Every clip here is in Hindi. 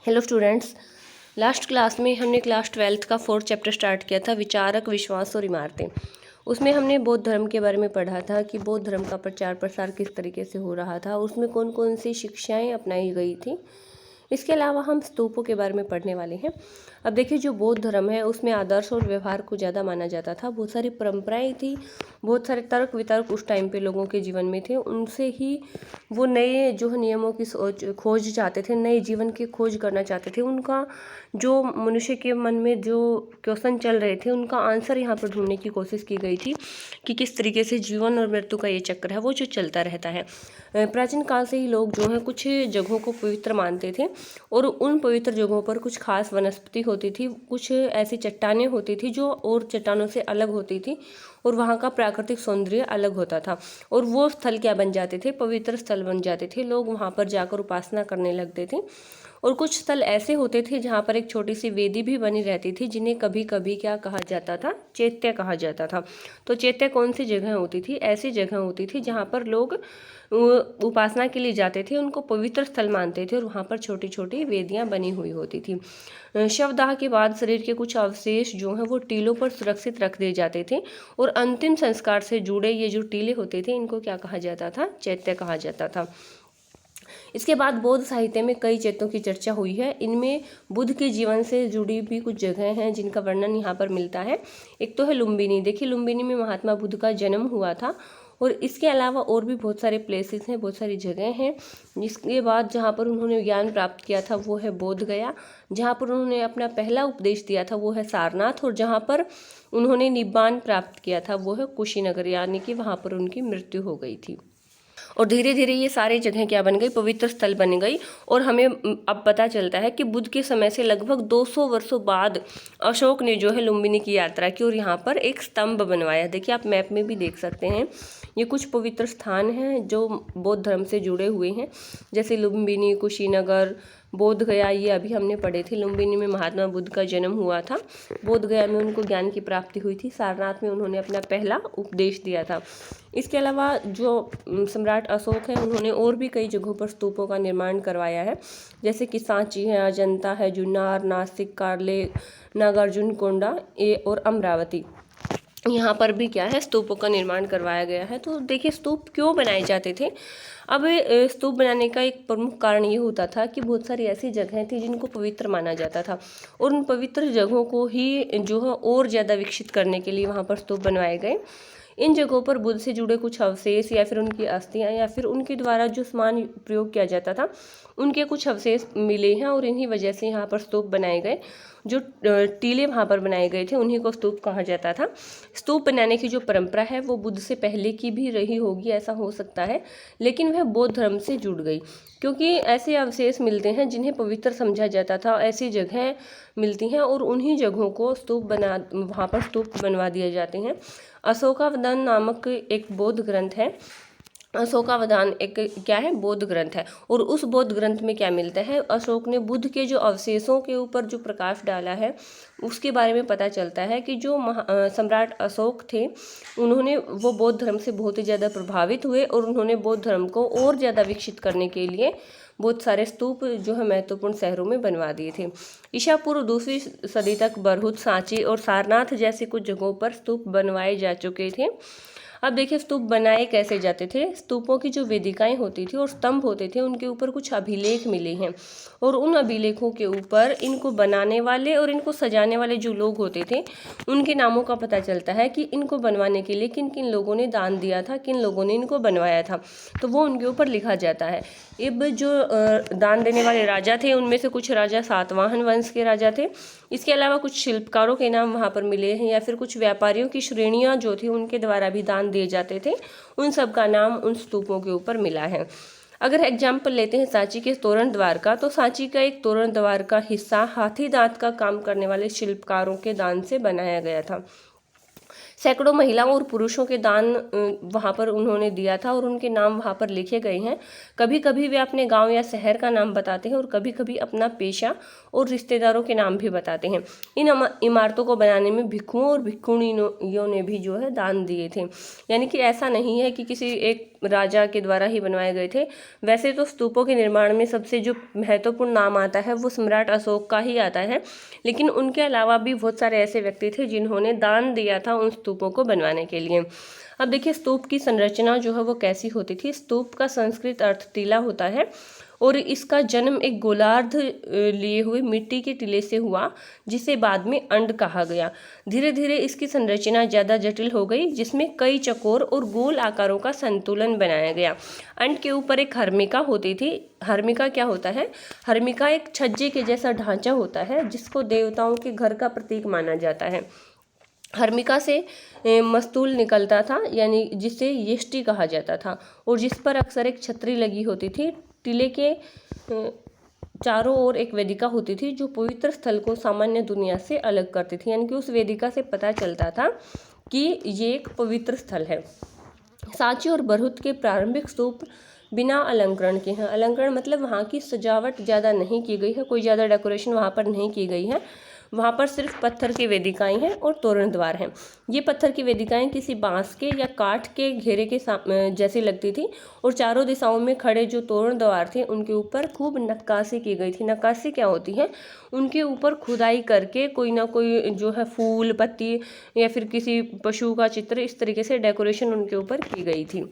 हेलो स्टूडेंट्स, लास्ट क्लास में हमने क्लास 12th का 4th चैप्टर स्टार्ट किया था, विचारक, विश्वास और इमारतें। उसमें हमने बौद्ध धर्म के बारे में पढ़ा था कि बौद्ध धर्म का प्रचार प्रसार किस तरीके से हो रहा था, उसमें कौन कौन सी शिक्षाएं अपनाई गई थी। इसके अलावा हम स्तूपों के बारे में पढ़ने वाले हैं। अब देखिए, जो बौद्ध धर्म है उसमें आदर्श और व्यवहार को ज़्यादा माना जाता था। बहुत सारी परंपराएं थी, बहुत सारे तर्क वितर्क उस टाइम पे लोगों के जीवन में थे। उनसे ही वो नए जो नियमों की खोज चाहते थे, नए जीवन की खोज करना चाहते थे। उनका जो मनुष्य के मन में जो क्वेश्चन चल रहे थे, उनका आंसर यहाँ पर ढूंढने की कोशिश की गई थी कि किस तरीके से जीवन और मृत्यु का ये चक्र है वो जो चलता रहता है। प्राचीन काल से ही लोग जो है कुछ जगहों को पवित्र मानते थे और उन पवित्र जगहों पर कुछ खास वनस्पति होती थी, कुछ ऐसी चट्टानें होती थी जो और चट्टानों से अलग होती थी और वहाँ का प्राकृतिक सौंदर्य अलग होता था। और वो स्थल क्या बन जाते थे, पवित्र स्थल बन जाते थे। लोग वहाँ पर जाकर उपासना करने लगते थे। और कुछ स्थल ऐसे होते थे जहाँ पर एक छोटी सी वेदी भी बनी रहती थी, जिन्हें कभी कभी क्या कहा जाता था, चैत्य कहा जाता था। तो चैत्य कौन सी जगह होती थी? ऐसी जगह होती थी जहाँ पर लोग उपासना के लिए जाते थे, उनको पवित्र स्थल मानते थे और वहाँ पर छोटी छोटी वेदियाँ बनी हुई होती थी। शवदाह के बाद शरीर के कुछ अवशेष जो हैं वो टीलों पर सुरक्षित रख दिए जाते थे और अंतिम संस्कार से जुड़े ये जो टीले होते थे, इनको क्या कहा जाता था? चैत्य कहा जाता था। इसके बाद बौद्ध साहित्य में कई चैत्यों की चर्चा हुई है। इनमें बुद्ध के जीवन से जुड़ी भी कुछ जगह हैं जिनका वर्णन यहाँ पर मिलता है। एक तो है लुम्बिनी। देखिए, लुम्बिनी में महात्मा बुद्ध का जन्म हुआ था। और इसके अलावा और भी बहुत सारे प्लेसेस हैं, बहुत सारी जगह हैं। जिसके बाद जहाँ पर उन्होंने ज्ञान प्राप्त किया था वो है बोध गया। जहाँ पर उन्होंने अपना पहला उपदेश दिया था वो है सारनाथ। और जहाँ पर उन्होंने निब्बान प्राप्त किया था वो है कुशीनगर, यानी कि वहाँ पर उनकी मृत्यु हो गई थी। और धीरे धीरे ये सारी जगह क्या बन गई? पवित्र स्थल बन गई। और हमें अब पता चलता है कि बुद्ध के समय से लगभग 200 वर्षों बाद अशोक ने जो है लुम्बिनी की यात्रा की और यहाँ पर एक स्तंभ बनवाया। देखिए, आप मैप में भी देख सकते हैं, ये कुछ पवित्र स्थान हैं जो बौद्ध धर्म से जुड़े हुए हैं, जैसे लुम्बिनी, कुशीनगर, बोध गया। ये अभी हमने पढ़े थे। लुम्बिनी में महात्मा बुद्ध का जन्म हुआ था, बोध गया में उनको ज्ञान की प्राप्ति हुई थी, सारनाथ में उन्होंने अपना पहला उपदेश दिया था। इसके अलावा जो सम्राट अशोक है, उन्होंने और भी कई जगहों पर स्तूपों का निर्माण करवाया है, जैसे कि सांची है, अजंता है, जुन्नार, नासिक, कार्ले, नागार्जुनकोंडा और अमरावती। यहाँ पर भी क्या है, स्तूपों का निर्माण करवाया गया है। तो देखिए, स्तूप क्यों बनाए जाते थे? अब स्तूप बनाने का एक प्रमुख कारण ये होता था कि बहुत सारी ऐसी जगहें थी जिनको पवित्र माना जाता था और उन पवित्र जगहों को ही जो है और ज़्यादा विकसित करने के लिए वहाँ पर स्तूप बनवाए गए। इन जगहों पर बुद्ध से जुड़े कुछ अवशेष या फिर उनकी अस्थियां या फिर उनके द्वारा जो सामान प्रयोग किया जाता था, उनके कुछ अवशेष मिले हैं और इन्हीं वजह से यहाँ पर स्तूप बनाए गए। जो टीले वहाँ पर बनाए गए थे उन्हीं को स्तूप कहा जाता था। स्तूप बनाने की जो परंपरा है वो बुद्ध से पहले की भी रही होगी, ऐसा हो सकता है, लेकिन वह बौद्ध धर्म से जुड़ गई क्योंकि ऐसे अवशेष मिलते हैं जिन्हें पवित्र समझा जाता था। ऐसी जगह मिलती हैं और उन्हीं जगहों को वहाँ पर स्तूप बनवा दिए जाते हैं। अशोकावदान नामक एक बौद्ध ग्रंथ है। अशोकावदान एक क्या है? बौद्ध ग्रंथ है। और उस बौद्ध ग्रंथ में क्या मिलता है? अशोक ने बुद्ध के जो अवशेषों के ऊपर जो प्रकाश डाला है उसके बारे में पता चलता है कि जो सम्राट अशोक थे, उन्होंने वो बौद्ध धर्म से बहुत ही ज़्यादा प्रभावित हुए और उन्होंने बौद्ध धर्म को और ज़्यादा विकसित करने के लिए बहुत सारे स्तूप जो है महत्वपूर्ण शहरों में बनवा दिए थे। ईसा पूर्व 2वीं सदी तक बरहुत, सांची और सारनाथ जैसे कुछ जगहों पर स्तूप बनवाए जा चुके थे। अब देखिए, स्तूप बनाए कैसे जाते थे। स्तूपों की जो वेदिकाएं होती थी और स्तंभ होते थे, उनके ऊपर कुछ अभिलेख मिले हैं और उन अभिलेखों के ऊपर इनको बनाने वाले और इनको सजाने वाले जो लोग होते थे, उनके नामों का पता चलता है कि इनको बनवाने के लिए किन किन लोगों ने दान दिया था, किन लोगों ने इनको बनवाया था, तो वो उनके ऊपर लिखा जाता है। अब जो दान देने वाले राजा थे, उनमें से कुछ राजा सातवाहन वंश के राजा थे। इसके अलावा कुछ शिल्पकारों के नाम वहाँ पर मिले हैं या फिर कुछ व्यापारियों की श्रेणियाँ जो थी उनके द्वारा भी दान दिए जाते थे, उन सब का नाम उन स्तूपों के ऊपर मिला है। अगर एग्जाम्पल लेते हैं सांची के तोरण द्वार का, तो सांची का एक तोरण द्वार का हिस्सा हाथी दांत का काम करने वाले शिल्पकारों के दान से बनाया गया था। सैकड़ों महिलाओं और पुरुषों के दान वहाँ पर उन्होंने दिया था और उनके नाम वहाँ पर लिखे गए हैं। कभी कभी वे अपने गांव या शहर का नाम बताते हैं और कभी कभी अपना पेशा और रिश्तेदारों के नाम भी बताते हैं। इन इमारतों को बनाने में भिक्षुओं और भिक्षुणियों ने भी जो है दान दिए थे, यानी कि ऐसा नहीं है कि किसी एक राजा के द्वारा ही बनवाए गए थे। वैसे तो स्तूपों के निर्माण में सबसे जो महत्वपूर्ण नाम आता है वो सम्राट अशोक का ही आता है, लेकिन उनके अलावा भी बहुत सारे ऐसे व्यक्ति थे जिन्होंने दान दिया था उन स्तूपों को बनवाने के लिए। अब देखिए स्तूप की संरचना जो है वो कैसी होती थी। स्तूप का संस्कृत अर्थ टीला होता है और इसका जन्म एक गोलार्ध लिए हुए मिट्टी के टीले से हुआ, जिसे बाद में अंड कहा गया। धीरे धीरे इसकी संरचना ज़्यादा जटिल हो गई, जिसमें कई चौकोर और गोल आकारों का संतुलन बनाया गया। अंड के ऊपर एक हर्मिका होती थी। हर्मिका क्या होता है? हर्मिका एक छज्जे के जैसा ढांचा होता है जिसको देवताओं के घर का प्रतीक माना जाता है। हर्मिका से मस्तूल निकलता था, यानी जिसे यष्टि कहा जाता था, और जिस पर अक्सर एक छतरी लगी होती थी। टीले के चारों ओर एक वेदिका होती थी जो पवित्र स्थल को सामान्य दुनिया से अलग करती थी, यानी कि उस वेदिका से पता चलता था कि ये एक पवित्र स्थल है। सांची और बरहुत के प्रारंभिक स्तूप बिना अलंकरण के हैं। अलंकरण मतलब वहाँ की सजावट ज़्यादा नहीं की गई है, कोई ज़्यादा डेकोरेशन वहाँ पर नहीं की गई है। वहाँ पर सिर्फ पत्थर की वेदिकाएं हैं और तोरण द्वार हैं। ये पत्थर की वेदिकाएं किसी बांस के या काठ के घेरे के जैसी लगती थी और चारों दिशाओं में खड़े जो तोरण द्वार थे उनके ऊपर खूब नक्काशी की गई थी। नक्काशी क्या होती है? उनके ऊपर खुदाई करके कोई ना कोई जो है फूल पत्ती या फिर किसी पशु का चित्र, इस तरीके से डेकोरेशन उनके ऊपर की गई थी।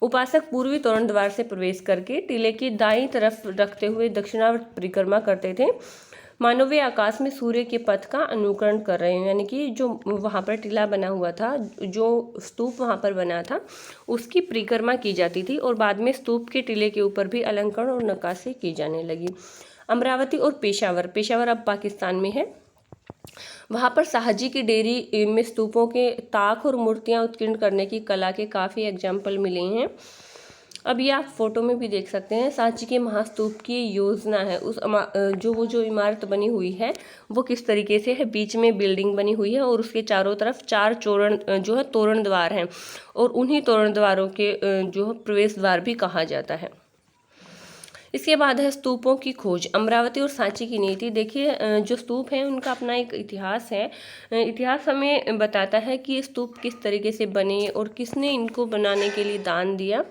उपासक पूर्वी तोरण द्वार से प्रवेश करके टीले की दाईं तरफ रखते हुए दक्षिणावर्त परिक्रमा करते थे। मानो वे आकाश में सूर्य के पथ का अनुकरण कर रहे हैं, यानी कि जो वहाँ पर टीला बना हुआ था, जो स्तूप वहाँ पर बना था, उसकी परिक्रमा की जाती थी और बाद में स्तूप के टीले के ऊपर भी अलंकरण और नक्काशी की जाने लगी। अमरावती और पेशावर, पेशावर अब पाकिस्तान में है। वहाँ पर शाहजी की डेयरी में स्तूपों के ताक और मूर्तियाँ उत्कीर्ण करने की कला के काफ़ी एग्जाम्पल मिले हैं। अब ये आप फोटो में भी देख सकते हैं। सांची के महास्तूप की योजना है, उस जो इमारत बनी हुई है वो किस तरीके से है। बीच में बिल्डिंग बनी हुई है और उसके चारों तरफ 4 जो है तोरण द्वार हैं और उन्हीं तोरण द्वारों के जो है प्रवेश द्वार भी कहा जाता है। इसके बाद है स्तूपों की खोज, अमरावती और सांची की नीति। देखिए जो स्तूप हैं उनका अपना एक इतिहास है। इतिहास हमें बताता है कि स्तूप किस तरीके से बने और किसने इनको बनाने के लिए दान दिया।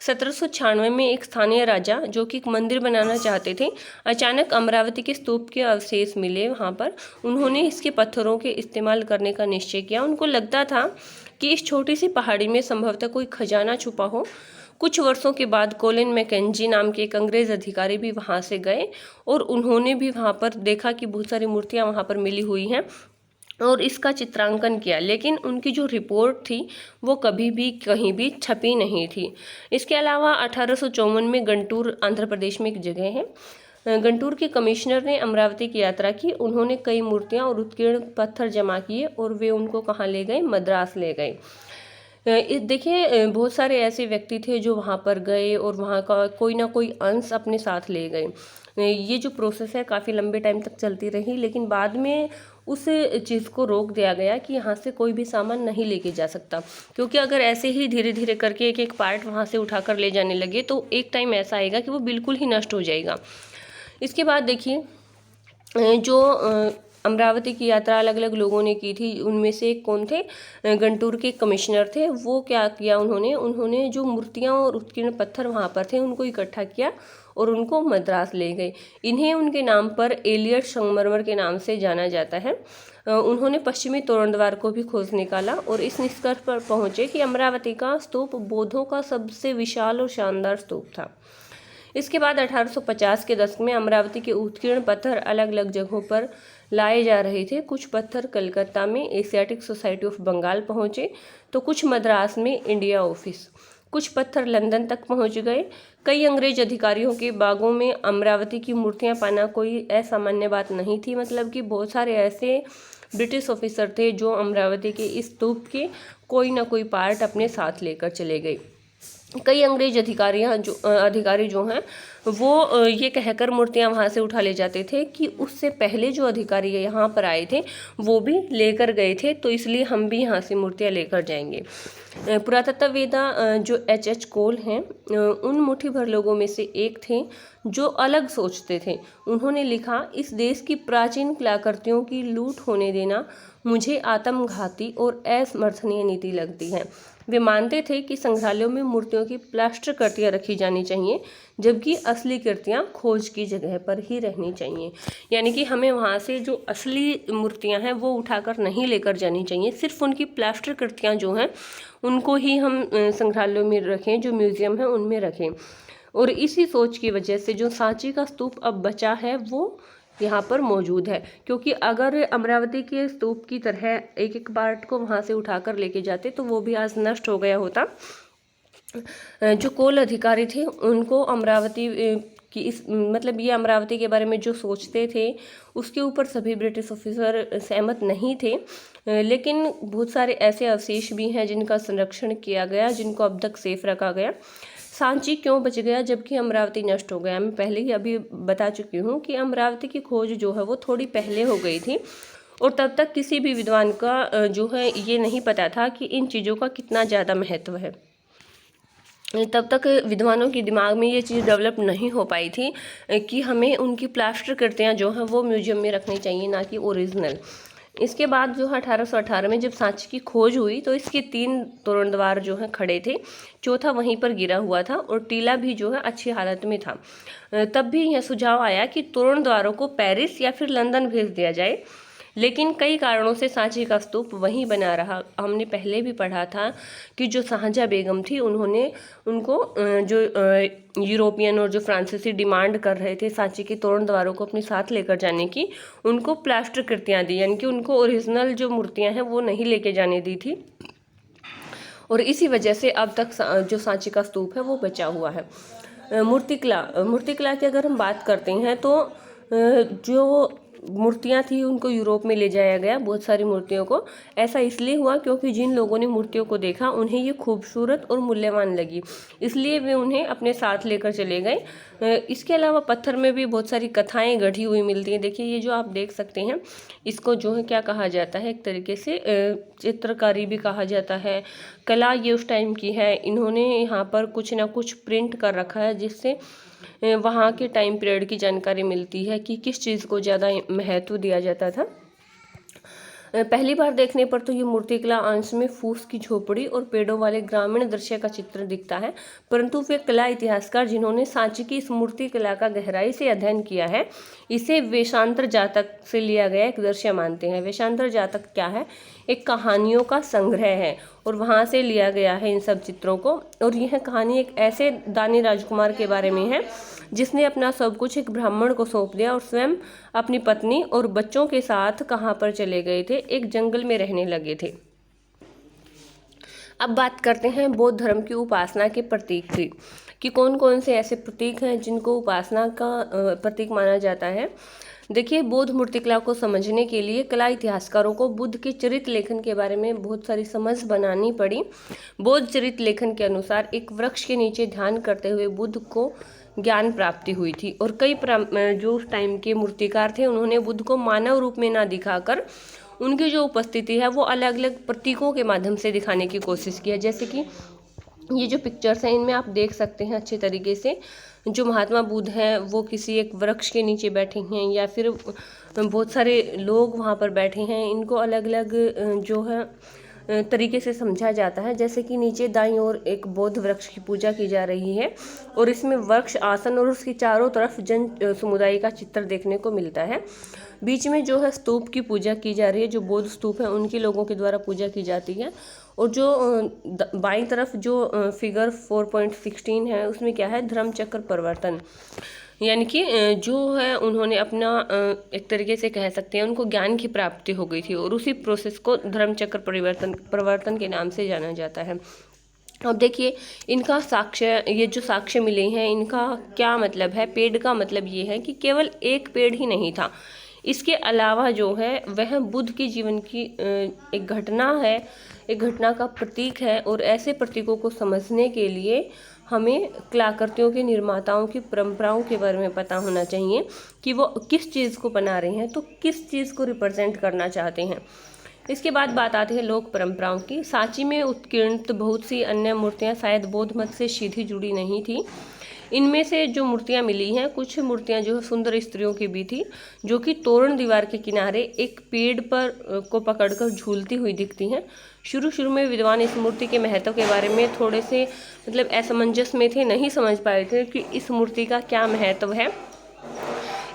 1796 में एक स्थानीय राजा जो कि एक मंदिर बनाना चाहते थे, अचानक अमरावती के स्तूप के अवशेष मिले वहाँ पर। उन्होंने इसके पत्थरों के इस्तेमाल करने का निश्चय किया। उनको लगता था कि इस छोटी सी पहाड़ी में संभवतः कोई खजाना छुपा हो। कुछ वर्षों के बाद कोलिन मैकेंजी नाम के एक अंग्रेज अधिकारी भी वहाँ से गए और उन्होंने भी वहाँ पर देखा कि बहुत सारी मूर्तियाँ वहाँ पर मिली हुई हैं और इसका चित्रांकन किया, लेकिन उनकी जो रिपोर्ट थी वो कभी भी कहीं भी छपी नहीं थी। इसके अलावा 1854 में गंटूर आंध्र प्रदेश में एक जगह है, गंटूर के कमिश्नर ने अमरावती की यात्रा की। उन्होंने कई मूर्तियाँ और उत्कीर्ण पत्थर जमा किए और वे उनको कहाँ ले गए? मद्रास ले गए। देखिए बहुत सारे ऐसे व्यक्ति थे जो वहाँ पर गए और वहाँ का कोई ना कोई अंश अपने साथ ले गए। ये जो प्रोसेस है काफ़ी लंबे टाइम तक चलती रही, लेकिन बाद में उस चीज़ को रोक दिया गया कि यहाँ से कोई भी सामान नहीं लेके जा सकता, क्योंकि अगर ऐसे ही धीरे धीरे करके एक एक पार्ट वहाँ से उठाकर ले जाने लगे तो एक टाइम ऐसा आएगा कि वो बिल्कुल ही नष्ट हो जाएगा। इसके बाद देखिए जो अमरावती की यात्रा अलग अलग लोगों ने की थी, उनमें से एक कौन थे? गंटूर के कमिश्नर थे। वो क्या किया उन्होंने जो मूर्तियाँ और उत्कीर्ण पत्थर वहाँ पर थे उनको इकट्ठा किया और उनको मद्रास ले गए। इन्हें उनके नाम पर एलियट संगमरमर के नाम से जाना जाता है। उन्होंने पश्चिमी तोरण द्वार को भी खोज निकाला और इस निष्कर्ष पर पहुँचे कि अमरावती का स्तूप बौद्धों का सबसे विशाल और शानदार स्तूप था। इसके बाद 1850 के दशक में अमरावती के उत्कीर्ण पत्थर अलग अलग जगहों पर लाए जा रहे थे। कुछ पत्थर कलकत्ता में एशियाटिक सोसाइटी ऑफ बंगाल पहुँचे तो कुछ मद्रास में इंडिया ऑफिस, कुछ पत्थर लंदन तक पहुँच गए। कई अंग्रेज अधिकारियों के बागों में अमरावती की मूर्तियाँ पाना कोई असामान्य बात नहीं थी। मतलब कि बहुत सारे ऐसे ब्रिटिश ऑफिसर थे जो अमरावती के इस स्तूप के कोई ना कोई पार्ट अपने साथ लेकर चले गए। कई अंग्रेज अधिकारी जो हैं वो ये कहकर मूर्तियाँ वहाँ से उठा ले जाते थे कि उससे पहले जो अधिकारी यहाँ पर आए थे वो भी लेकर गए थे, तो इसलिए हम भी यहाँ से मूर्तियाँ लेकर जाएंगे। पुरातत्ववेदा जो H.H. कोल हैं उन मुट्ठी भर लोगों में से एक थे जो अलग सोचते थे। उन्होंने लिखा, इस देश की प्राचीन कलाकृतियों की लूट होने देना मुझे आत्मघाती और असमर्थनीय नीति लगती है। वे मानते थे कि संग्रहालयों में मूर्तियों की प्लास्टर कृतियाँ रखी जानी चाहिए, जबकि असली कृतियाँ खोज की जगह पर ही रहनी चाहिए। यानी कि हमें वहाँ से जो असली मूर्तियाँ हैं वो उठाकर नहीं लेकर जानी चाहिए, सिर्फ उनकी प्लास्टर कृतियाँ जो हैं उनको ही हम संग्रहालयों में रखें, जो म्यूज़ियम है उनमें रखें। और इसी सोच की वजह से जो सांची का स्तूप अब बचा है वो यहाँ पर मौजूद है, क्योंकि अगर अमरावती के स्तूप की तरह एक एक पार्ट को वहाँ से उठाकर लेके जाते तो वो भी आज नष्ट हो गया होता। जो कोल अधिकारी थे उनको अमरावती कि इस मतलब ये अमरावती के बारे में जो सोचते थे उसके ऊपर सभी ब्रिटिश ऑफिसर सहमत नहीं थे, लेकिन बहुत सारे ऐसे अवशेष भी हैं जिनका संरक्षण किया गया, जिनको अब तक सेफ रखा गया। सांची क्यों बच गया जबकि अमरावती नष्ट हो गया? मैं पहले ही अभी बता चुकी हूँ कि अमरावती की खोज जो है वो थोड़ी पहले हो गई थी और तब तक किसी भी विद्वान का जो है ये नहीं पता था कि इन चीज़ों का कितना ज़्यादा महत्व है। तब तक विद्वानों के दिमाग में ये चीज़ डेवलप नहीं हो पाई थी कि हमें उनकी प्लास्टर कृतियाँ जो हैं वो म्यूजियम में रखनी चाहिए, ना कि ओरिजिनल। इसके बाद जो है 1818 में जब सांची की खोज हुई तो इसके 3 तोरण द्वार जो हैं खड़े थे, चौथा वहीं पर गिरा हुआ था और टीला भी जो है अच्छी हालत में था। तब भी यह सुझाव आया कि तोरण द्वारों को पेरिस या फिर लंदन भेज दिया जाए, लेकिन कई कारणों से सांची का स्तूप वहीं बना रहा। हमने पहले भी पढ़ा था कि जो शाहजहाँ बेगम थी उन्होंने उनको जो यूरोपियन और जो फ्रांसीसी डिमांड कर रहे थे सांची के तोरण द्वारों को अपने साथ लेकर जाने की, उनको प्लास्टर कृतियाँ दी, यानी कि उनको ओरिजिनल जो मूर्तियाँ हैं वो नहीं लेके जाने दी थी। और इसी वजह से अब तक जो सांची का स्तूप है वो बचा हुआ है। मूर्तिकला की अगर हम बात करते हैं तो जो मूर्तियाँ थी उनको यूरोप में ले जाया गया, बहुत सारी मूर्तियों को। ऐसा इसलिए हुआ क्योंकि जिन लोगों ने मूर्तियों को देखा उन्हें ये खूबसूरत और मूल्यवान लगी, इसलिए वे उन्हें अपने साथ लेकर चले गए। इसके अलावा पत्थर में भी बहुत सारी कथाएं गढ़ी हुई मिलती हैं। देखिए ये जो आप देख सकते हैं इसको जो है क्या कहा जाता है, एक तरीके से चित्रकारी भी कहा जाता है। कला ये उस टाइम की है, इन्होंने यहाँ पर कुछ ना कुछ प्रिंट कर रखा है जिससे वहाँ के टाइम पीरियड की जानकारी मिलती है कि किस चीज़ को ज़्यादा महत्व दिया जाता था। पहली बार देखने पर तो ये मूर्तिकला अंश में फूस की झोपड़ी और पेड़ों वाले ग्रामीण दृश्य का चित्र दिखता है, परंतु वे कला इतिहासकार जिन्होंने सांची की इस मूर्तिकला का गहराई से अध्ययन किया है, इसे वेशांतर जातक से लिया गया एक दृश्य मानते हैं। वेशांतर जातक क्या है? एक कहानियों का संग्रह है और वहाँ से लिया गया है इन सब चित्रों को। और यह कहानी एक ऐसे दानी राजकुमार के बारे में है जिसने अपना सब कुछ एक ब्राह्मण को सौंप दिया और स्वयं अपनी पत्नी और बच्चों के साथ कहाँ पर चले गए थे? एक जंगल में रहने लगे थे। अब बात करते हैं बौद्ध धर्म की उपासना के प्रतीक की, कि कौन कौन से ऐसे प्रतीक हैं जिनको उपासना का प्रतीक माना जाता है। देखिए, बौद्ध मूर्तिकला को समझने के लिए कला इतिहासकारों को बुद्ध के चरित्र लेखन के बारे में बहुत सारी समझ बनानी पड़ी। बौद्ध चरित्र लेखन के अनुसार एक वृक्ष के नीचे ध्यान करते हुए बुद्ध को ज्ञान प्राप्ति हुई थी और कई जो उस टाइम के मूर्तिकार थे उन्होंने बुद्ध को मानव रूप में ना दिखाकर उनकी जो उपस्थिति है वो अलग अलग प्रतीकों के माध्यम से दिखाने की कोशिश की है। जैसे कि ये जो पिक्चर्स हैं इनमें आप देख सकते हैं अच्छे तरीके से जो महात्मा बुद्ध हैं वो किसी एक वृक्ष के नीचे बैठे हैं या फिर बहुत सारे लोग वहाँ पर बैठे हैं। इनको अलग अलग जो है तरीके से समझा जाता है। जैसे कि नीचे दाईं ओर एक बौद्ध वृक्ष की पूजा की जा रही है और इसमें वृक्ष आसन और उसकी चारों तरफ जन समुदाय का चित्र देखने को मिलता है। बीच में जो है स्तूप की पूजा की जा रही है, जो बौद्ध स्तूप है उनके लोगों के द्वारा पूजा की जाती है। और जो बाईं तरफ जो फिगर 4.16 है उसमें क्या है? धर्म चक्र परिवर्तन, यानी कि जो है उन्होंने अपना एक तरीके से कह सकते हैं उनको ज्ञान की प्राप्ति हो गई थी और उसी प्रोसेस को धर्म चक्र परिवर्तन के नाम से जाना जाता है। अब देखिए इनका साक्ष्य, ये जो साक्ष्य मिले हैं इनका क्या मतलब है? पेड़ का मतलब ये है कि केवल एक पेड़ ही नहीं था, इसके अलावा जो है वह बुद्ध के जीवन की एक घटना है, एक घटना का प्रतीक है। और ऐसे प्रतीकों को समझने के लिए हमें कलाकृतियों के निर्माताओं की परंपराओं के बारे में पता होना चाहिए कि वो किस चीज़ को बना रहे हैं, तो किस चीज़ को रिप्रेजेंट करना चाहते हैं। इसके बाद बात आती है लोक परंपराओं की। सांची में उत्कीर्णित बहुत सी अन्य मूर्तियां शायद बौद्ध मत से सीधी जुड़ी नहीं थी। इनमें से जो मूर्तियां मिली हैं, कुछ मूर्तियां जो है सुंदर स्त्रियों की भी थी, जो कि तोरण दीवार के किनारे एक पेड़ पर को पकड़कर झूलती हुई दिखती हैं। शुरू में विद्वान इस मूर्ति के महत्व के बारे में थोड़े से असमंजस में थे, नहीं समझ पाए थे कि इस मूर्ति का क्या महत्व है।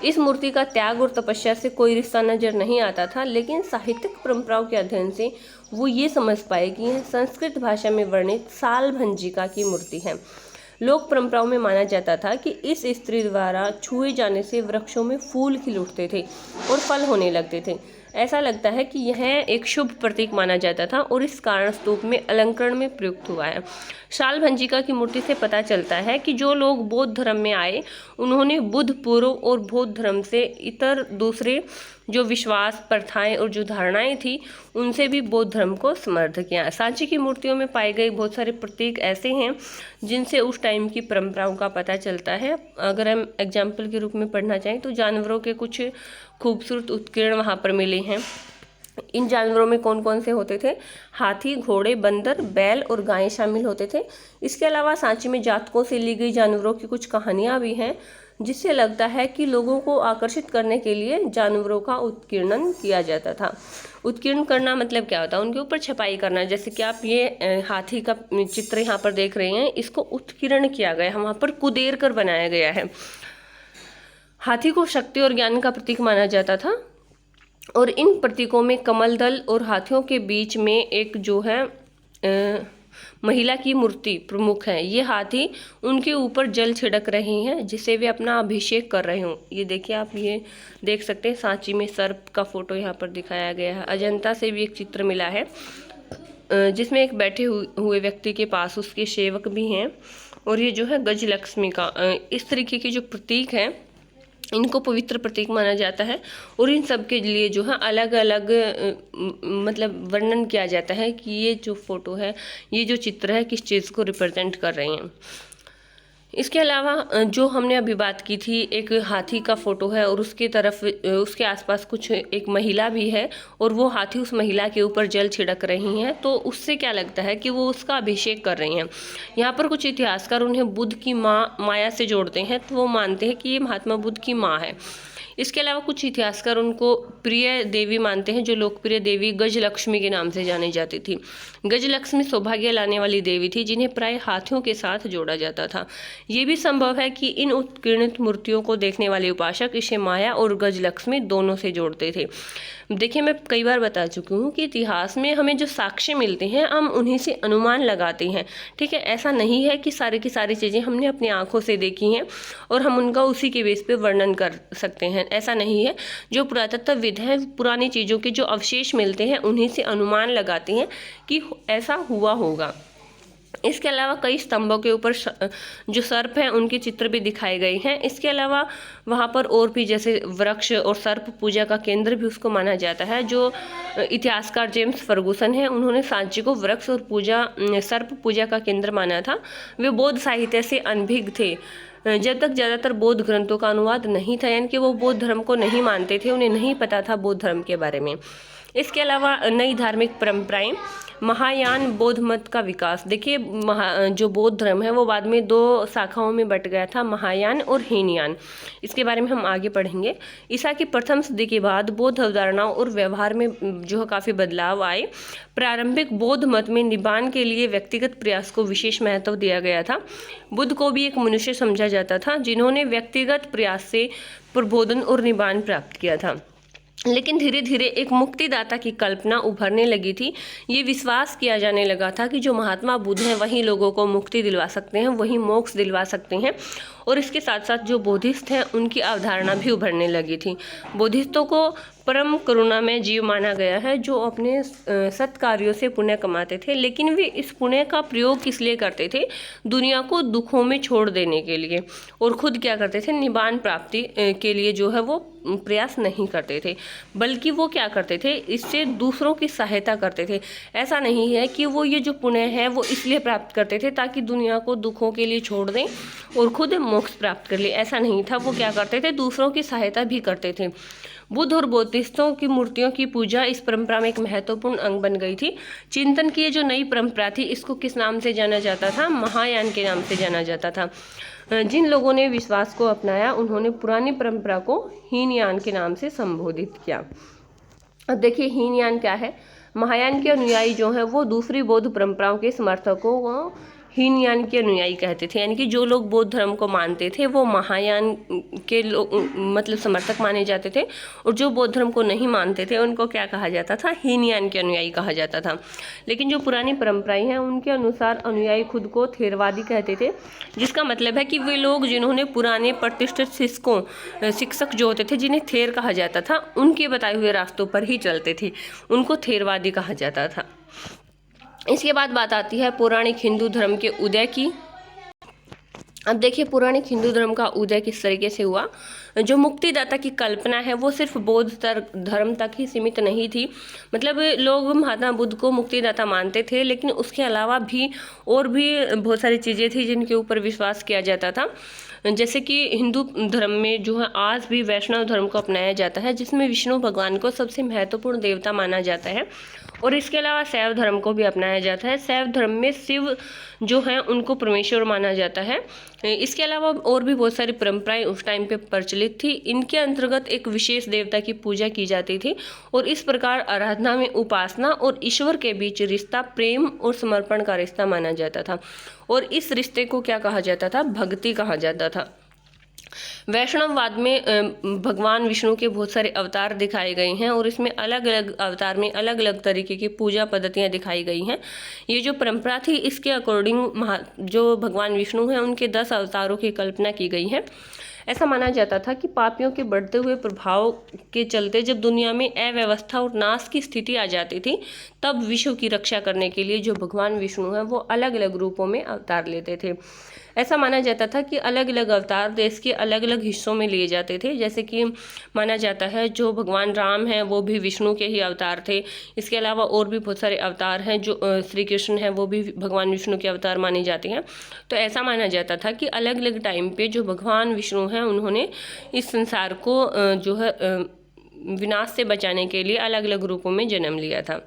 इस मूर्ति का त्याग और तपस्या से कोई रिश्ता नजर नहीं आता था, लेकिन साहित्यिक परंपराओं के अध्ययन से वो ये समझ पाए कि यह संस्कृत भाषा में वर्णित सालभंजिका की मूर्ति है। लोक परंपराओं में माना जाता था कि इस स्त्री द्वारा छुए जाने से वृक्षों में फूल खिल उठते थे और फल होने लगते थे। ऐसा लगता है कि यह एक शुभ प्रतीक माना जाता था और इस कारण स्तूप में अलंकरण में प्रयुक्त हुआ है। शालभंजिका की मूर्ति से पता चलता है कि जो लोग बौद्ध धर्म में आए, उन्होंने बुद्ध पूर्व और बौद्ध धर्म से इतर दूसरे जो विश्वास, प्रथाएं और जो धारणाएं थी, उनसे भी बौद्ध धर्म को समर्थ किया। सांची की मूर्तियों में पाए गए बहुत सारे प्रतीक ऐसे हैं जिनसे उस टाइम की परंपराओं का पता चलता है। अगर हम एग्जाम्पल के रूप में पढ़ना चाहें तो जानवरों के कुछ खूबसूरत उत्कीर्ण वहाँ पर मिले हैं। इन जानवरों में कौन कौन से होते थे? हाथी, घोड़े, बंदर, बैल और गायें शामिल होते थे। इसके अलावा सांची में जातकों से ली गई जानवरों की कुछ कहानियाँ भी हैं, जिससे लगता है कि लोगों को आकर्षित करने के लिए जानवरों का उत्कीर्णन किया जाता था। उत्कीर्ण करना मतलब क्या होता है? उनके ऊपर छपाई करना। जैसे कि आप ये हाथी का चित्र यहाँ पर देख रहे हैं, इसको उत्कीर्ण किया गया है, वहाँ पर कुदेर कर बनाया गया है। हाथी को शक्ति और ज्ञान का प्रतीक माना जाता था और इन प्रतीकों में कमल दल और हाथियों के बीच में एक जो है महिला की मूर्ति प्रमुख है। ये हाथी उनके ऊपर जल छिड़क रहे हैं, जिसे वे अपना अभिषेक कर रहे हों। ये देखिए, आप ये देख सकते हैं, सांची में सर्प का फोटो यहाँ पर दिखाया गया है। अजंता से भी एक चित्र मिला है जिसमें एक बैठे हुए व्यक्ति के पास उसके सेवक भी हैं। और ये जो है गजलक्ष्मी का इस तरीके के जो प्रतीक हैं, इनको पवित्र प्रतीक माना जाता है और इन सब के लिए जो है अलग अलग वर्णन किया जाता है कि ये जो फोटो है, ये जो चित्र है, किस चीज़ को रिप्रेजेंट कर रहे हैं। इसके अलावा जो हमने अभी बात की थी, एक हाथी का फोटो है और उसके तरफ उसके आसपास कुछ एक महिला भी है और वो हाथी उस महिला के ऊपर जल छिड़क रही हैं, तो उससे क्या लगता है कि वो उसका अभिषेक कर रही हैं। यहाँ पर कुछ इतिहासकार उन्हें बुद्ध की माँ माया से जोड़ते हैं, तो वो मानते हैं कि ये महात्मा बुद्ध की माँ है। इसके अलावा कुछ इतिहासकार उनको प्रिय देवी मानते हैं, जो लोकप्रिय देवी गजलक्ष्मी के नाम से जानी जाती थी। गजलक्ष्मी सौभाग्य लाने वाली देवी थी, जिन्हें प्राय हाथियों के साथ जोड़ा जाता था। ये भी संभव है कि इन उत्कीर्णित मूर्तियों को देखने वाले उपासक इसे माया और गजलक्ष्मी दोनों से जोड़ते थे। देखिए, मैं कई बार बता चुकी हूँ कि इतिहास में हमें जो साक्ष्य मिलते हैं, हम उन्हीं से अनुमान लगाते हैं। ठीक है, ऐसा नहीं है कि सारी की सारी चीज़ें हमने अपनी आंखों से देखी हैं और हम उनका उसी के बेस पे वर्णन कर सकते हैं, ऐसा नहीं है। जो पुरातत्वविद हैं, पुरानी चीज़ों के जो अवशेष मिलते हैं, उन्हीं से अनुमान लगाते हैं कि ऐसा हुआ होगा। इसके अलावा कई स्तंभों के ऊपर जो सर्प हैं, उनके चित्र भी दिखाए गए हैं। इसके अलावा वहाँ पर और भी जैसे वृक्ष और सर्प पूजा का केंद्र भी उसको माना जाता है। जो इतिहासकार जेम्स फर्गुसन हैं, उन्होंने सांची को वृक्ष और सर्प पूजा का केंद्र माना था। वे बौद्ध साहित्य से अनभिज्ञ थे। जब तक ज़्यादातर बौद्ध ग्रंथों का अनुवाद नहीं था, यानी कि वो बौद्ध धर्म को नहीं मानते थे, उन्हें नहीं पता था बौद्ध धर्म के बारे में। इसके अलावा नई धार्मिक परंपराएं, महायान बौद्ध मत का विकास। देखिए, जो बौद्ध धर्म है वो बाद में 2 शाखाओं में बट गया था, महायान और हीनयान। इसके बारे में हम आगे पढ़ेंगे। ईसा की प्रथम सदी के बाद बौद्ध अवधारणाओं और व्यवहार में जो है काफ़ी बदलाव आए। प्रारंभिक बौद्ध मत में निब्बान के लिए व्यक्तिगत प्रयास को विशेष महत्व दिया गया था। बुद्ध को भी एक मनुष्य समझा जाता था, जिन्होंने व्यक्तिगत प्रयास से प्रबोधन और निब्बान प्राप्त किया था। लेकिन धीरे धीरे एक मुक्तिदाता की कल्पना उभरने लगी थी। ये विश्वास किया जाने लगा था कि जो महात्मा बुद्ध हैं, वही लोगों को मुक्ति दिलवा सकते हैं, वही मोक्ष दिलवा सकते हैं और इसके साथ साथ जो बोधिस्ट हैं उनकी अवधारणा भी उभरने लगी थी। बोधिस्तों को परम करुणामय जीव माना गया है, जो अपने सत्कार्यों से पुण्य कमाते थे, लेकिन वे इस पुण्य का प्रयोग किस लिए करते थे? दुनिया को दुखों में छोड़ देने के लिए, और खुद क्या करते थे? निब्बान प्राप्ति के लिए जो है वो प्रयास नहीं करते थे, बल्कि वो क्या करते थे? इससे दूसरों की सहायता करते थे। ऐसा नहीं है कि वो ये जो पुण्य है वो इसलिए प्राप्त करते थे ताकि दुनिया को दुखों के लिए छोड़ दें और खुद मोक्ष प्राप्त कर ले, ऐसा नहीं था। वो क्या करते थे? दूसरों की सहायता भी करते थे। बुद्ध और बौद्धिस्तों की मूर्तियों की पूजा इस परंपरा में एक महत्वपूर्ण अंग बन गई थी। चिंतन की ये जो नई परंपरा थी, इसको किस नाम से जाना जाता था? महायान के नाम से जाना जाता था। जिन लोगों ने विश्वास को अपनाया, उन्होंने पुरानी परंपरा को हीनयान के नाम से संबोधित किया। अब देखिए हीनयान क्या है? महायान के अनुयायी जो हैं वो दूसरी बौद्ध परंपराओं के समर्थकों को हीनयान के अनुयायी कहते थे, यानी कि जो लोग बौद्ध धर्म को मानते थे वो महायान के लोग मतलब समर्थक माने जाते थे, और जो बौद्ध धर्म को नहीं मानते थे उनको क्या कहा जाता था? हीनयान के अनुयायी कहा जाता था। लेकिन जो पुरानी परंपराएं हैं उनके अनुसार अनुयायी खुद को थेरवादी कहते थे, जिसका मतलब है कि वे लोग जिन्होंने पुराने प्रतिष्ठित शिक्षक जो होते थे, जिन्हें थेर कहा जाता था, उनके बताए हुए रास्तों पर ही चलते थे, उनको थेरवादी कहा जाता था। इसके बाद बात आती है पौराणिक हिंदू धर्म के उदय की। अब देखिए पौराणिक हिंदू धर्म का उदय किस तरीके से हुआ। जो मुक्तिदाता की कल्पना है वो सिर्फ बौद्ध धर्म तक ही सीमित नहीं थी। मतलब लोग महात्मा बुद्ध को मुक्तिदाता मानते थे, लेकिन उसके अलावा भी और भी बहुत सारी चीज़ें थी जिनके ऊपर विश्वास किया जाता था। जैसे कि हिंदू धर्म में जो है आज भी वैष्णव धर्म को अपनाया जाता है, जिसमें विष्णु भगवान को सबसे महत्वपूर्ण देवता माना जाता है। और इसके अलावा शैव धर्म को भी अपनाया जाता है। शैव धर्म में शिव जो हैं उनको परमेश्वर माना जाता है। इसके अलावा और भी बहुत सारी परंपराएं उस टाइम पे प्रचलित थी। इनके अंतर्गत एक विशेष देवता की पूजा की जाती थी, और इस प्रकार आराधना में उपासना और ईश्वर के बीच रिश्ता प्रेम और समर्पण का रिश्ता माना जाता था, और इस रिश्ते को क्या कहा जाता था? भक्ति कहा जाता था। वैष्णववाद में भगवान विष्णु के बहुत सारे अवतार दिखाए गए हैं, और इसमें अलग अलग अवतार में अलग अलग तरीके की पूजा पद्धतियां दिखाई गई हैं। ये जो परंपरा थी, इसके अकॉर्डिंग जो भगवान विष्णु हैं उनके 10 अवतारों की कल्पना की गई है। ऐसा माना जाता था कि पापियों के बढ़ते हुए प्रभाव के चलते जब दुनिया में अव्यवस्था और नाश की स्थिति आ जाती थी, तब विश्व की रक्षा करने के लिए जो भगवान विष्णु हैं वो अलग अलग रूपों में अवतार लेते थे। ऐसा माना जाता था कि अलग अलग अवतार देश के अलग अलग हिस्सों में लिए जाते थे। जैसे कि माना जाता है जो भगवान राम हैं वो भी विष्णु के ही अवतार थे। इसके अलावा और भी बहुत सारे अवतार हैं, जो श्री कृष्ण हैं वो भी भगवान विष्णु के अवतार माने जाते हैं। तो ऐसा माना जाता था कि अलग अलग टाइम पे जो भगवान विष्णु हैं उन्होंने इस संसार को जो है विनाश से बचाने के लिए अलग अलग रूपों में जन्म लिया था।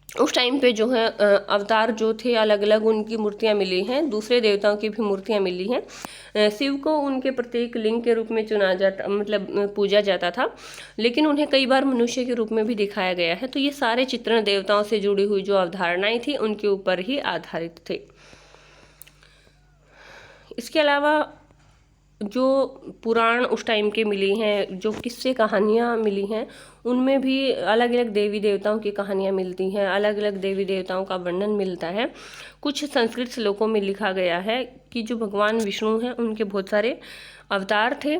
उस टाइम पे जो है अवतार जो थे अलग अलग उनकी मूर्तियाँ मिली हैं, दूसरे देवताओं की भी मूर्तियाँ मिली हैं। शिव को उनके प्रत्येक लिंग के रूप में चुना जाता, मतलब पूजा जाता था, लेकिन उन्हें कई बार मनुष्य के रूप में भी दिखाया गया है। तो ये सारे चित्रण देवताओं से जुड़ी हुई जो अवधारणाएं थी उनके ऊपर ही आधारित थे। इसके अलावा जो पुराण उस टाइम के मिली हैं, जो किस्से कहानियाँ मिली हैं, उनमें भी अलग अलग देवी देवताओं की कहानियाँ मिलती हैं, अलग अलग देवी देवताओं का वर्णन मिलता है। कुछ संस्कृत श्लोकों में लिखा गया है कि जो भगवान विष्णु हैं उनके बहुत सारे अवतार थे।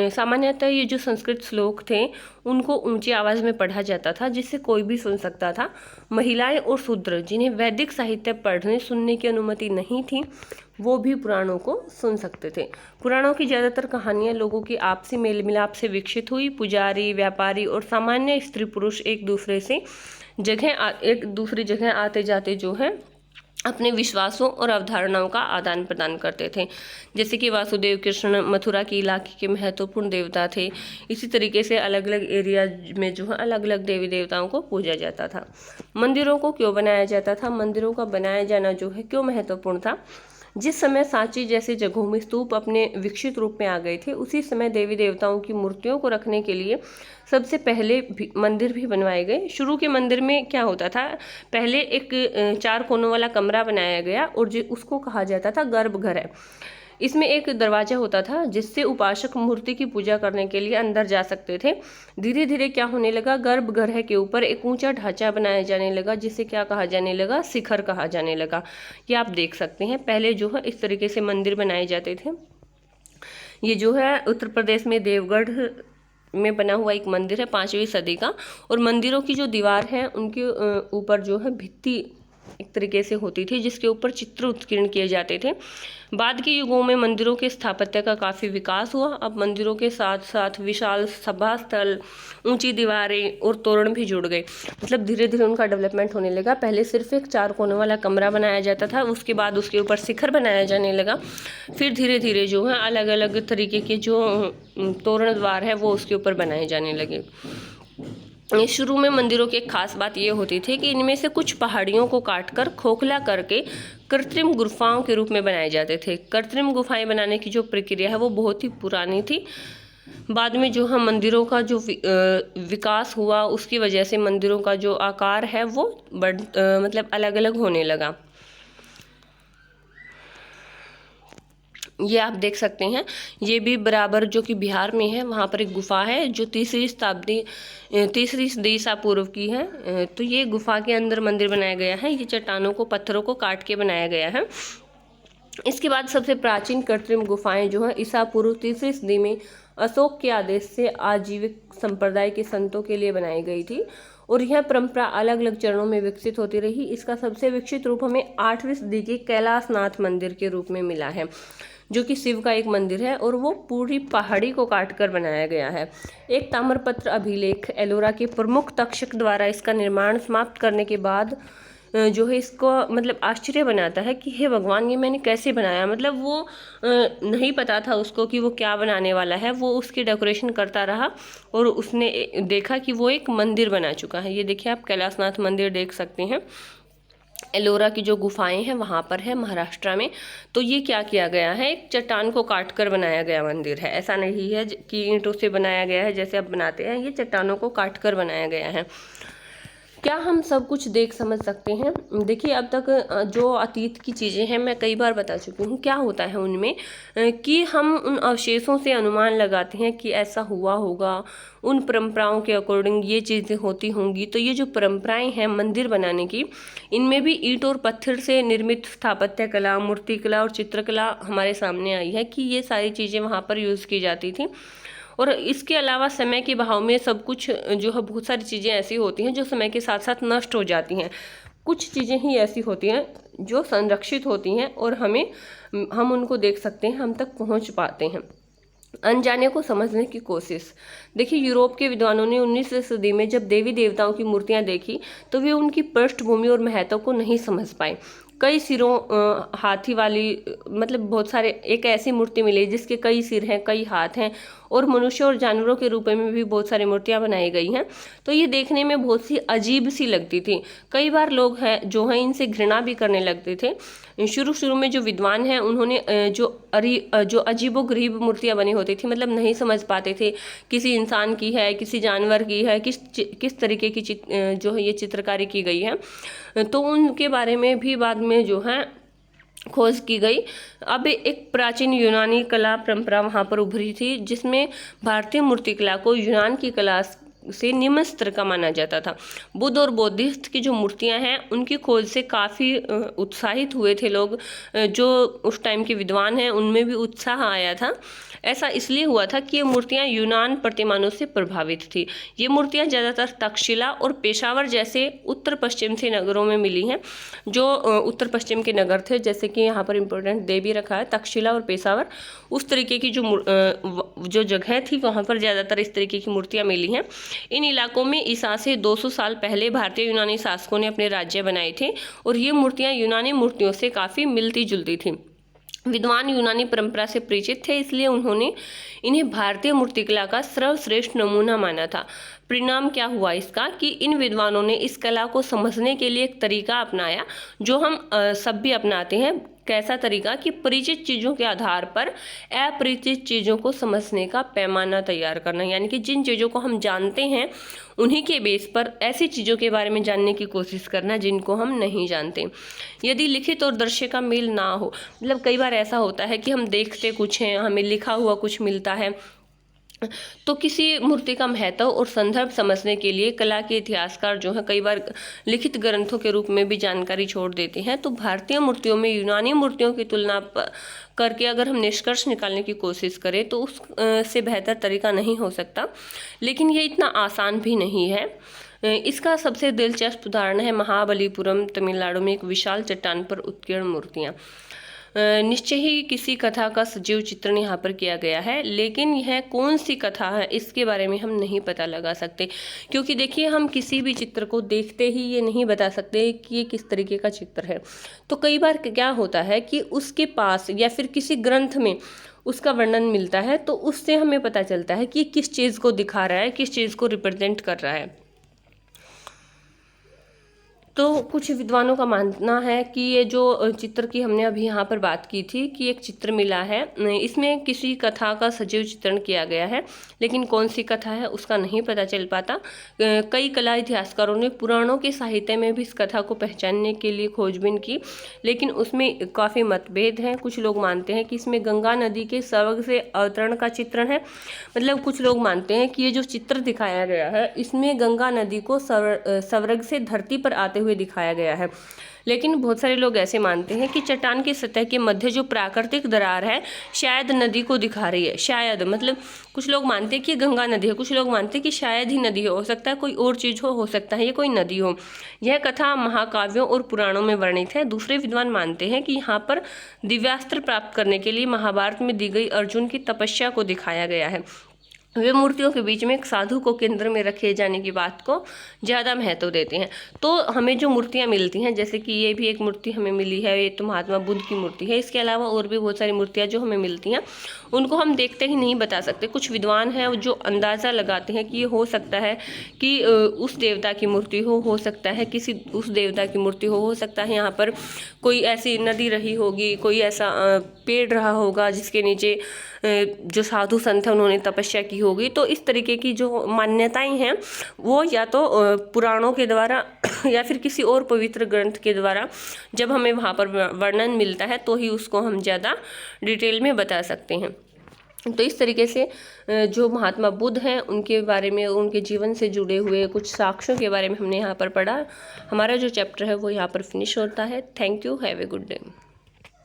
सामान्यतः ये जो संस्कृत श्लोक थे उनको ऊंची आवाज़ में पढ़ा जाता था, जिससे कोई भी सुन सकता था। महिलाएं और शूद्र जिन्हें वैदिक साहित्य पढ़ने सुनने की अनुमति नहीं थी, वो भी पुराणों को सुन सकते थे। पुराणों की ज़्यादातर कहानियाँ लोगों की आपसी मेल मिलाप से विकसित हुई। पुजारी, व्यापारी और सामान्य स्त्री पुरुष एक दूसरी जगह आते जाते जो है अपने विश्वासों और अवधारणाओं का आदान प्रदान करते थे। जैसे कि वासुदेव कृष्ण मथुरा के इलाके के महत्वपूर्ण देवता थे। इसी तरीके से अलग अलग एरिया में जो है अलग अलग देवी देवताओं को पूजा जाता था। मंदिरों को क्यों बनाया जाता था? मंदिरों का बनाया जाना जो है क्यों महत्वपूर्ण था? जिस समय सांची जैसे जगहों में स्तूप अपने विकसित रूप में आ गए थे, उसी समय देवी देवताओं की मूर्तियों को रखने के लिए सबसे पहले मंदिर भी बनवाए गए। शुरू के मंदिर में क्या होता था, पहले एक 4 कोनों वाला कमरा बनाया गया और जो उसको कहा जाता था गर्भगृह है। इसमें एक दरवाजा होता था जिससे उपासक मूर्ति की पूजा करने के लिए अंदर जा सकते थे। धीरे धीरे क्या होने लगा, गर्भगृह के ऊपर एक ऊंचा ढांचा बनाया जाने लगा, जिसे क्या कहा जाने लगा, शिखर कहा जाने लगा। ये आप देख सकते हैं, पहले जो है इस तरीके से मंदिर बनाए जाते थे। ये जो है उत्तर प्रदेश में देवगढ़ में बना हुआ एक मंदिर है 5वीं सदी का। और मंदिरों की जो दीवार है उनके ऊपर जो है भित्ति एक तरीके से होती थी जिसके ऊपर चित्र उत्कीर्ण किए जाते थे। बाद के युगों में मंदिरों के स्थापत्य का काफ़ी विकास हुआ। अब मंदिरों के साथ साथ विशाल सभा स्थल, ऊंची दीवारें और तोरण भी जुड़ गए। मतलब धीरे धीरे उनका डेवलपमेंट होने लगा। पहले सिर्फ एक 4 कोनों वाला कमरा बनाया जाता था, उसके बाद उसके ऊपर शिखर बनाया जाने लगा। फिर धीरे धीरे जो है अलग अलग तरीके के जो तोरण द्वार है वो उसके ऊपर बनाए जाने लगे। शुरू में मंदिरों की एक खास बात ये होती थी कि इनमें से कुछ पहाड़ियों को काटकर खोखला करके कृत्रिम गुफाओं के रूप में बनाए जाते थे। कृत्रिम गुफाएं बनाने की जो प्रक्रिया है वो बहुत ही पुरानी थी। बाद में जो हम मंदिरों का जो विकास हुआ उसकी वजह से मंदिरों का जो आकार है वो मतलब अलग अलग होने लगा। ये आप देख सकते हैं, ये भी बराबर जो कि बिहार में है, वहाँ पर एक गुफा है जो तीसरी सदी ईसा पूर्व की है। तो ये गुफा के अंदर मंदिर बनाया गया है। ये चट्टानों को, पत्थरों को काट के बनाया गया है। इसके बाद सबसे प्राचीन कृत्रिम गुफाएं जो है ईसा पूर्व 3री सदी में अशोक के आदेश से आजीविक संप्रदाय के संतों के लिए बनाई गई थी। और यह परंपरा अलग अलग चरणों में विकसित होती रही। इसका सबसे विकसित रूप हमें 8वीं सदी के कैलाशनाथ मंदिर के रूप में मिला है, जो कि शिव का एक मंदिर है और वो पूरी पहाड़ी को काटकर बनाया गया है। एक ताम्रपत्र अभिलेख एलोरा के प्रमुख तक्षक द्वारा इसका निर्माण समाप्त करने के बाद जो है इसको मतलब आश्चर्य बनाता है कि हे भगवान, ये मैंने कैसे बनाया। मतलब वो नहीं पता था उसको कि वो क्या बनाने वाला है। वो उसकी डेकोरेशन करता रहा और उसने देखा कि वो एक मंदिर बना चुका है। ये देखिए, आप कैलाशनाथ मंदिर देख सकते हैं। एलोरा की जो गुफाएं हैं वहाँ पर है महाराष्ट्र में। तो ये क्या किया गया है, एक चट्टान को काट कर बनाया गया मंदिर है। ऐसा नहीं है कि ईंटों से बनाया गया है जैसे अब बनाते हैं, ये चट्टानों को काट कर बनाया गया है। क्या हम सब कुछ देख समझ सकते हैं? देखिए, अब तक जो अतीत की चीज़ें हैं मैं कई बार बता चुकी हूँ। क्या होता है उनमें कि हम उन अवशेषों से अनुमान लगाते हैं कि ऐसा हुआ होगा, उन परंपराओं के अकॉर्डिंग ये चीज़ें होती होंगी। तो ये जो परंपराएं हैं मंदिर बनाने की, इनमें भी ईंट और पत्थर से निर्मित स्थापत्य कला, मूर्ति कला और चित्रकला हमारे सामने आई है कि ये सारी चीज़ें वहाँ पर यूज़ की जाती थी। और इसके अलावा समय के बहाव में सब कुछ जो है, बहुत सारी चीज़ें ऐसी होती हैं जो समय के साथ साथ नष्ट हो जाती हैं। कुछ चीज़ें ही ऐसी होती हैं जो संरक्षित होती हैं और हम उनको देख सकते हैं, हम तक पहुंच पाते हैं। अनजाने को समझने की कोशिश। देखिए, यूरोप के विद्वानों ने 19वीं सदी में जब देवी देवताओं की मूर्तियां देखी तो वे उनकी पृष्ठभूमि और महत्व को नहीं समझ पाए। कई सिरों हाथी वाली मतलब बहुत सारे एक ऐसी मूर्ति मिली जिसके कई सिर हैं, कई हाथ हैं और मनुष्य और जानवरों के रूप में भी बहुत सारी मूर्तियां बनाई गई हैं। तो ये देखने में बहुत सी अजीब सी लगती थी। कई बार लोग हैं जो हैं इनसे घृणा भी करने लगते थे। शुरू में जो विद्वान हैं उन्होंने जो अजीबोगरीब मूर्तियां बनी होती थी, मतलब नहीं समझ पाते थे किसी इंसान की है, किसी जानवर की है, किस तरीके की जो है ये चित्रकारी की गई है। तो उनके बारे में भी बाद में जो है खोज की गई। अब एक प्राचीन यूनानी कला परंपरा वहाँ पर उभरी थी जिसमें भारतीय मूर्तिकला को यूनान की कला से निम्न स्तर का माना जाता था। बुद्ध और बौद्धिस्ट की जो मूर्तियां हैं उनकी खोज से काफ़ी उत्साहित हुए थे लोग। जो उस टाइम के विद्वान हैं उनमें भी उत्साह आया था। ऐसा इसलिए हुआ था कि ये मूर्तियां यूनान प्रतिमानों से प्रभावित थी। ये मूर्तियां ज़्यादातर तक्षशिला और पेशावर जैसे उत्तर पश्चिम से नगरों में मिली हैं। जो उत्तर पश्चिम के नगर थे, जैसे कि यहाँ पर इम्पोर्टेंट दे भी रखा है, तक्षशिला और पेशावर, उस तरीके की जो जगह थी वहाँ पर ज़्यादातर इस तरीके की मूर्तियाँ मिली हैं। इन इलाकों में ईसा से 200 साल पहले भारतीय यूनानी शासकों ने अपने राज्य बनाए थे और ये मूर्तियाँ यूनानी मूर्तियों से काफ़ी मिलती जुलती थी। विद्वान यूनानी परंपरा से परिचित थे, इसलिए उन्होंने इन्हें भारतीय मूर्तिकला का सर्वश्रेष्ठ नमूना माना था। परिणाम क्या हुआ इसका कि इन विद्वानों ने इस कला को समझने के लिए एक तरीका अपनाया जो हम सब भी अपनाते हैं। कैसा तरीका कि परिचित चीज़ों के आधार पर अपरिचित चीज़ों को समझने का पैमाना तैयार करना, यानी कि जिन चीज़ों को हम जानते हैं उन्हीं के बेस पर ऐसी चीज़ों के बारे में जानने की कोशिश करना जिनको हम नहीं जानते। यदि लिखित और दृश्य का मेल ना हो, मतलब कई बार ऐसा होता है कि हम देखते कुछ हैं, हमें लिखा हुआ कुछ मिलता है तो किसी मूर्ति का महत्व और संदर्भ समझने के लिए कला के इतिहासकार जो है कई बार लिखित ग्रंथों के रूप में भी जानकारी छोड़ देते हैं। तो भारतीय मूर्तियों में यूनानी मूर्तियों की तुलना करके अगर हम निष्कर्ष निकालने की कोशिश करें तो उस से बेहतर तरीका नहीं हो सकता, लेकिन ये इतना आसान भी नहीं है। इसका सबसे दिलचस्प उदाहरण है महाबलीपुरम तमिलनाडु में एक विशाल चट्टान पर उत्कीर्ण मूर्तियाँ। निश्चय ही किसी कथा का सजीव चित्रण यहाँ पर किया गया है, लेकिन यह कौन सी कथा है इसके बारे में हम नहीं पता लगा सकते, क्योंकि देखिए हम किसी भी चित्र को देखते ही ये नहीं बता सकते कि ये किस तरीके का चित्र है। तो कई बार क्या होता है कि उसके पास या फिर किसी ग्रंथ में उसका वर्णन मिलता है, तो उससे हमें पता चलता है कि किस चीज़ को दिखा रहा है, किस चीज़ को रिप्रेजेंट कर रहा है। तो कुछ विद्वानों का मानना है कि ये जो चित्र की हमने अभी यहाँ पर बात की थी कि एक चित्र मिला है, इसमें किसी कथा का सजीव चित्रण किया गया है, लेकिन कौन सी कथा है उसका नहीं पता चल पाता। कई कला इतिहासकारों ने पुराणों के साहित्य में भी इस कथा को पहचानने के लिए खोजबीन की, लेकिन उसमें काफ़ी मतभेद हैं। कुछ लोग मानते हैं कि इसमें गंगा नदी के स्वर्ग से अवतरण का चित्रण है, मतलब कुछ लोग मानते हैं कि ये जो चित्र दिखाया गया है इसमें गंगा नदी को स्वर्ग से धरती पर आते हुए दिखाया गया है। लेकिन बहुत सारे लोग ऐसे मानते हैं कि चट्टान की सतह के मध्य जो प्राकृतिक दरार है शायद नदी को दिखा रही है। शायद मतलब कुछ लोग मानते हैं कि गंगा नदी है, कुछ लोग मानते हैं कि शायद ही नदी हो सकता है कोई और चीज़ हो सकता है ये कोई नदी हो। यह कथा महाकाव्यों और पुराणों में वर्णित है। दूसरे विद्वान मानते हैं कि यहाँ पर दिव्यास्त्र प्राप्त करने के लिए महाभारत में दी गई अर्जुन की तपस्या को दिखाया गया है। वे मूर्तियों के बीच में एक साधु को केंद्र में रखे जाने की बात को ज़्यादा महत्व देते हैं। तो हमें जो मूर्तियाँ मिलती हैं, जैसे कि ये भी एक मूर्ति हमें मिली है, ये तो महात्मा बुद्ध की मूर्ति है। इसके अलावा और भी बहुत सारी मूर्तियाँ जो हमें मिलती हैं उनको हम देखते ही नहीं बता सकते। कुछ विद्वान हैं जो अंदाज़ा लगाते हैं कि ये हो सकता है कि उस देवता की मूर्ति हो सकता है किसी उस देवता की मूर्ति हो सकता है यहाँ पर कोई ऐसी नदी रही होगी, कोई ऐसा पेड़ रहा होगा जिसके नीचे जो साधु संत हैं उन्होंने तपस्या की होगी। तो इस तरीके की जो मान्यताएं हैं वो या तो पुराणों के द्वारा या फिर किसी और पवित्र ग्रंथ के द्वारा जब हमें वहाँ पर वर्णन मिलता है तो ही उसको हम ज़्यादा डिटेल में बता सकते हैं। तो इस तरीके से जो महात्मा बुद्ध हैं उनके बारे में, उनके जीवन से जुड़े हुए कुछ साक्ष्यों के बारे में हमने यहाँ पर पढ़ा। हमारा जो चैप्टर है वो यहाँ पर फिनिश होता है। Thank you, have a good day.